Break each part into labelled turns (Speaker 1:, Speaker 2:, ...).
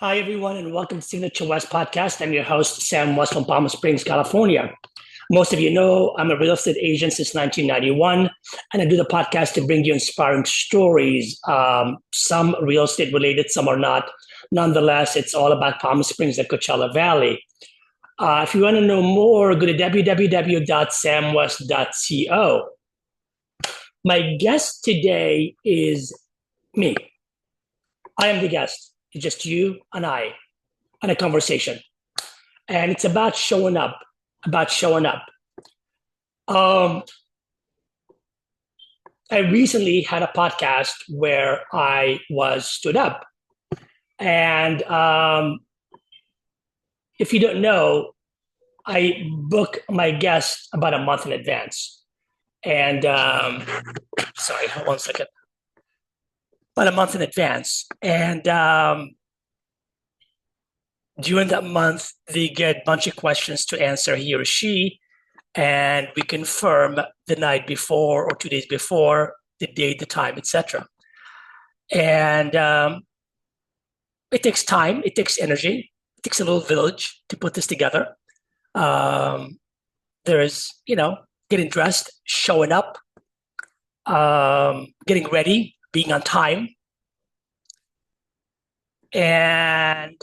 Speaker 1: Hi, everyone, and welcome to Signature West Podcast. I'm your host, Sam West from Palm Springs, California. Most of you know I'm a real estate agent since 1991, and I do the podcast to bring you inspiring stories. Some real estate related, some are not. Nonetheless, it's all about Palm Springs and Coachella Valley. If you want to know more, go to www.samwest.co. My guest today is me. I am the guest. It's just you and I on a conversation. And it's about showing up, about showing up. Um, I recently had a podcast where I was stood up. And if you don't know, I book my guests about a month in advance. And sorry, hold on one second. About a month in advance. And during that month, they get a bunch of questions to answer, he or she, and we confirm the night before or 2 days before, the date, the time, etc. And it takes time, it takes energy, it takes a little village to put this together. There's, getting dressed, showing up, getting ready, being on time. And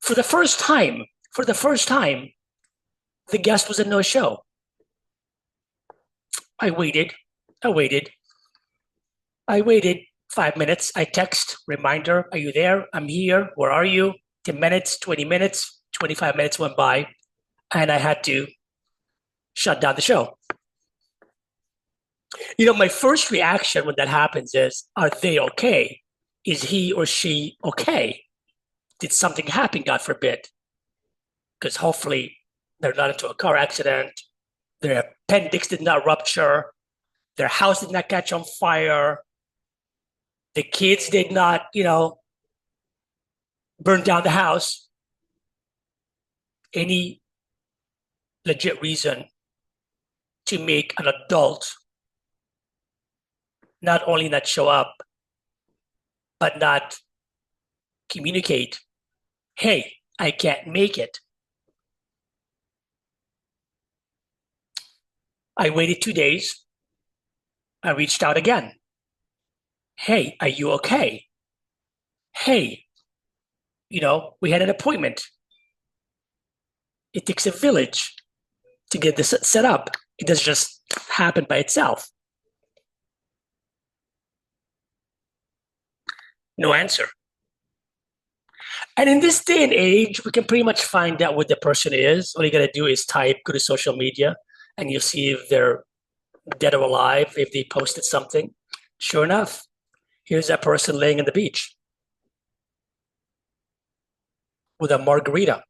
Speaker 1: for the first time, the guest was a no-show. I waited. I waited 5 minutes. I text, reminder, are you there? I'm here. Where are you? 10 minutes, 20 minutes, 25 minutes went by, and I had to shut down the show. My first reaction when that happens is, are they okay? Is he or she okay? Did something happen, God forbid? Because hopefully they're not into a car accident. Their appendix did not rupture. Their house did not catch on fire. The kids did not, burn down the house. Any legit reason to make an adult not only not show up, but not communicate, hey, I can't make it. I waited 2 days. I reached out again. Hey, are you okay? Hey, we had an appointment. It takes a village to get this set up. It doesn't just happen by itself. No answer. And in this day and age, we can pretty much find out what the person is. All you got to do is go to social media, and you'll see if they're dead or alive, if they posted something. Sure enough, here's that person laying on the beach with a margarita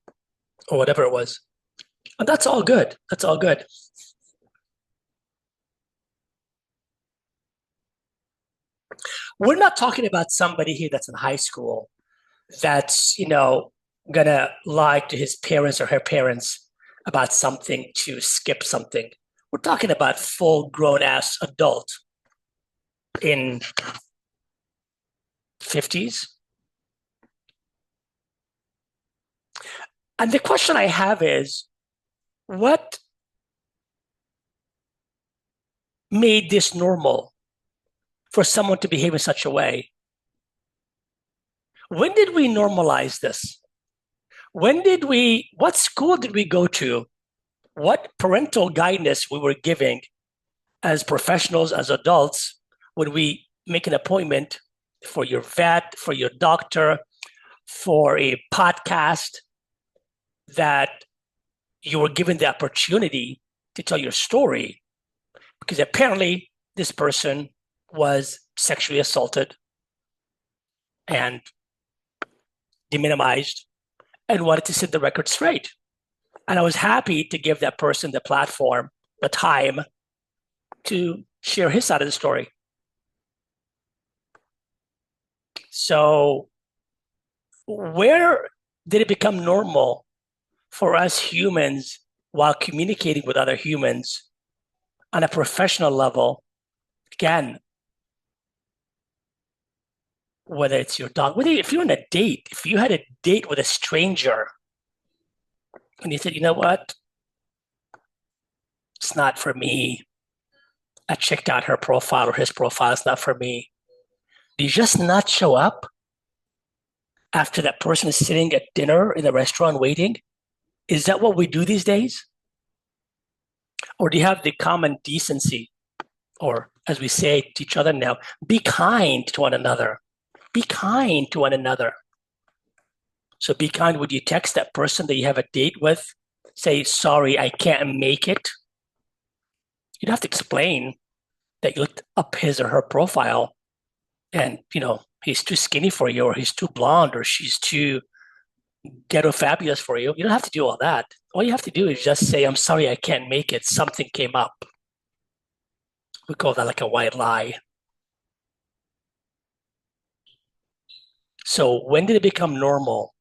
Speaker 1: or whatever it was. And that's all good. That's all good. We're not talking about somebody here that's in high school that's, gonna lie to his parents or her parents about something to skip something. We're talking about full grown ass adult in 50s. And the question I have is, what made this normal for someone to behave in such a way? When did we normalize this? What school did we go to? What parental guidance we were giving as professionals, as adults, when we make an appointment for your vet, for your doctor, for a podcast, that you were given the opportunity to tell your story? Because apparently this person was sexually assaulted and deminimized and wanted to set the record straight. And I was happy to give that person the platform, the time to share his side of the story. So where did it become normal for us humans, while communicating with other humans on a professional level, again, whether it's your dog, whether if you're on a date, if you had a date with a stranger and you said, you know what, it's not for me. I checked out her profile or his profile, it's not for me. Do you just not show up after that person is sitting at dinner in the restaurant waiting? Is that what we do these days? Or do you have the common decency, or as we say to each other now, be kind to one another? Be kind to one another. So be kind. Would you text that person that you have a date with? Say, sorry, I can't make it. You don't have to explain that you looked up his or her profile and, he's too skinny for you, or he's too blonde, or she's too ghetto fabulous for you. You don't have to do all that. All you have to do is just say, I'm sorry, I can't make it. Something came up. We call that like a white lie. So when did it become normal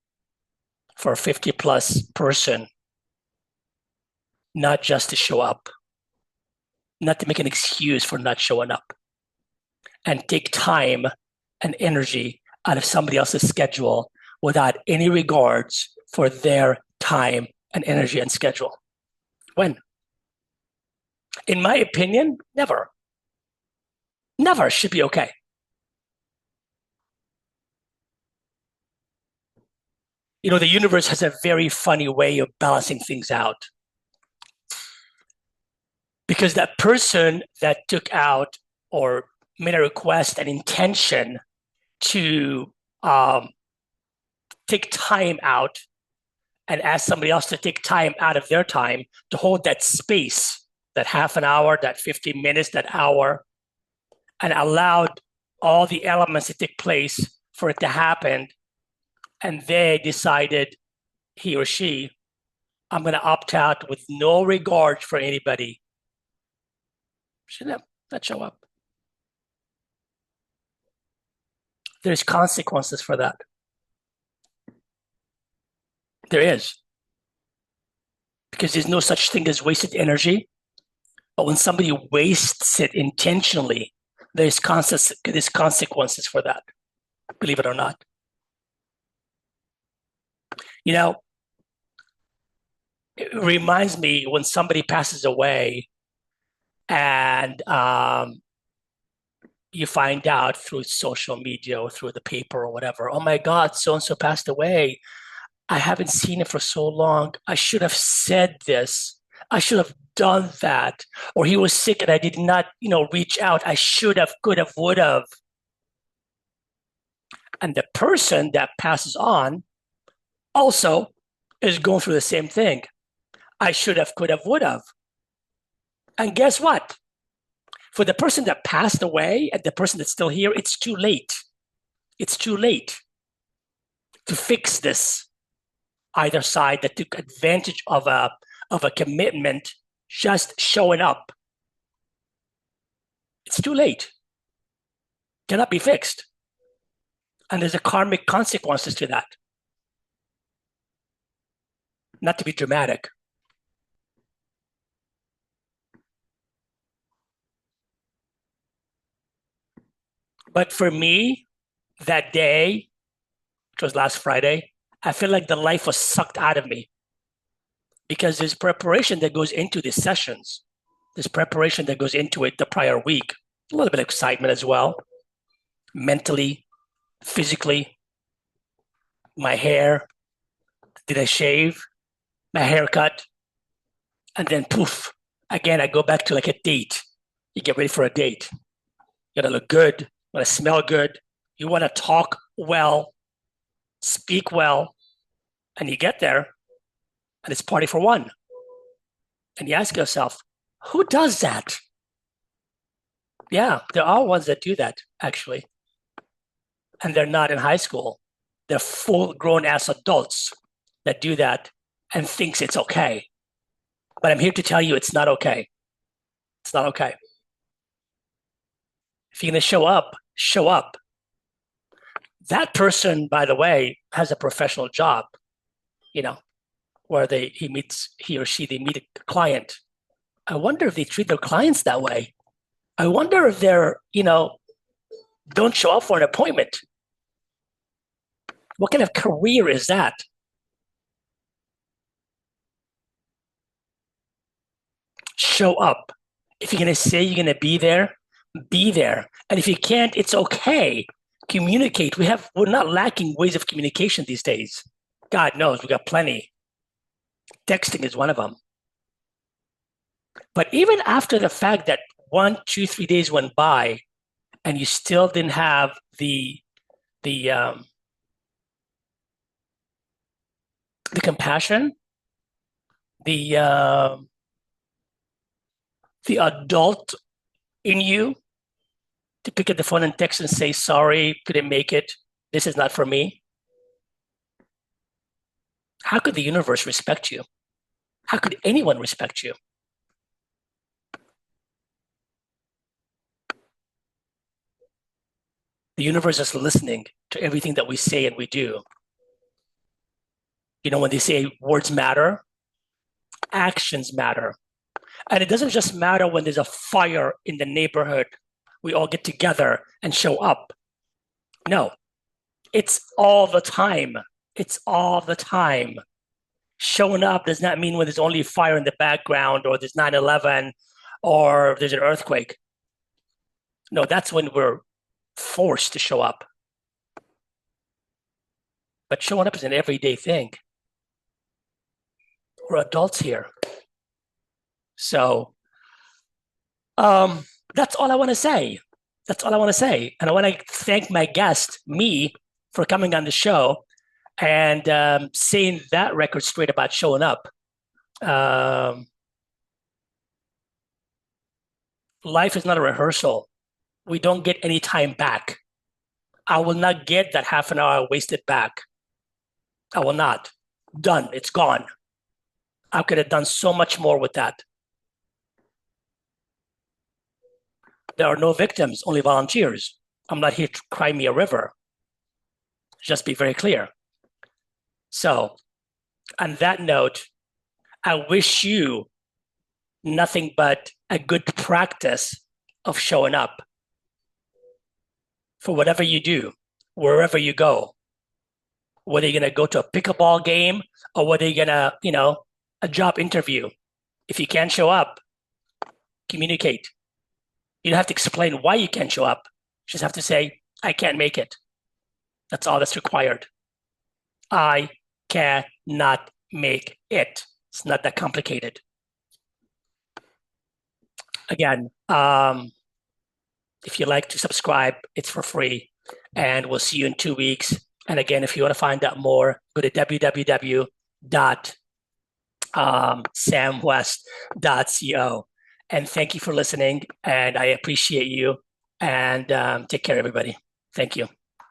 Speaker 1: for a 50 plus person not just to show up, not to make an excuse for not showing up, and take time and energy out of somebody else's schedule without any regards for their time and energy and schedule? When? In my opinion, never. Never should be okay. The universe has a very funny way of balancing things out. Because that person that took out or made a request, an intention to take time out and ask somebody else to take time out of their time to hold that space, that half an hour, that 50 minutes, that hour, and allowed all the elements to take place for it to happen. And they decided, he or she, I'm going to opt out with no regard for anybody. Should not show up. There's consequences for that. There is. Because there's no such thing as wasted energy. But when somebody wastes it intentionally, there's consequences for that, believe it or not. It reminds me when somebody passes away and you find out through social media or through the paper or whatever, oh my God, so-and-so passed away. I haven't seen it for so long. I should have said this. I should have done that. Or he was sick and I did not, reach out. I should have, could have, would have. And the person that passes on also is going through the same thing. I should have, could have, would have. And guess what? For the person that passed away and the person that's still here, it's too late. It's too late to fix this. Either side that took advantage of a commitment just showing up. It's too late. Cannot be fixed. And there's a karmic consequences to that. Not to be dramatic. But for me, that day, which was last Friday, I feel like the life was sucked out of me because there's preparation that goes into these sessions. There's preparation that goes into it the prior week. A little bit of excitement as well, mentally, physically. My hair, did I shave? My haircut. And then poof, again, I go back to like a date. You get ready for a date. You gotta look good, you wanna smell good, you wanna talk well, speak well, and you get there and it's party for one. And you ask yourself, who does that? Yeah, there are ones that do that, actually. And they're not in high school. They're full grown ass adults that do that and thinks it's okay. But I'm here to tell you it's not okay. It's not okay. If you're gonna show up, show up. That person, by the way, has a professional job, where they or she meet a client. I wonder if they treat their clients that way. I wonder if they're, don't show up for an appointment. What kind of career is that? Show up. If you're going to say you're going to be there, be there. And if you can't, it's okay. Communicate. We're not lacking ways of communication these days. God knows we got plenty. Texting is one of them. But even after the fact that 1, 2, 3 days went by and you still didn't have the compassion, the the adult in you to pick up the phone and text and say, sorry, couldn't make it. This is not for me. How could the universe respect you? How could anyone respect you? The universe is listening to everything that we say and we do. You know, when they say words matter, actions matter. And it doesn't just matter when there's a fire in the neighborhood. We all get together and show up. No, it's all the time. It's all the time. Showing up does not mean when there's only fire in the background or there's 9/11 or there's an earthquake. No, that's when we're forced to show up. But showing up is an everyday thing. We're adults here. So that's all I want to say. That's all I want to say. And I want to thank my guest, me, for coming on the show and saying that record straight about showing up. Life is not a rehearsal. We don't get any time back. I will not get that half an hour wasted back. I will not. Done. It's gone. I could have done so much more with that. There are no victims, only volunteers. I'm not here to cry me a river. Just be very clear. So, on that note, I wish you nothing but a good practice of showing up for whatever you do, wherever you go. Whether you're going to go to a pickleball game or whether you're going to, a job interview. If you can't show up, communicate. You don't have to explain why you can't show up. You just have to say, I can't make it. That's all that's required. I cannot make it. It's not that complicated. Again, if you like to subscribe, it's for free. And we'll see you in 2 weeks. And again, if you want to find out more, go to www.samwest.co. And thank you for listening. And I appreciate you. And take care, everybody. Thank you.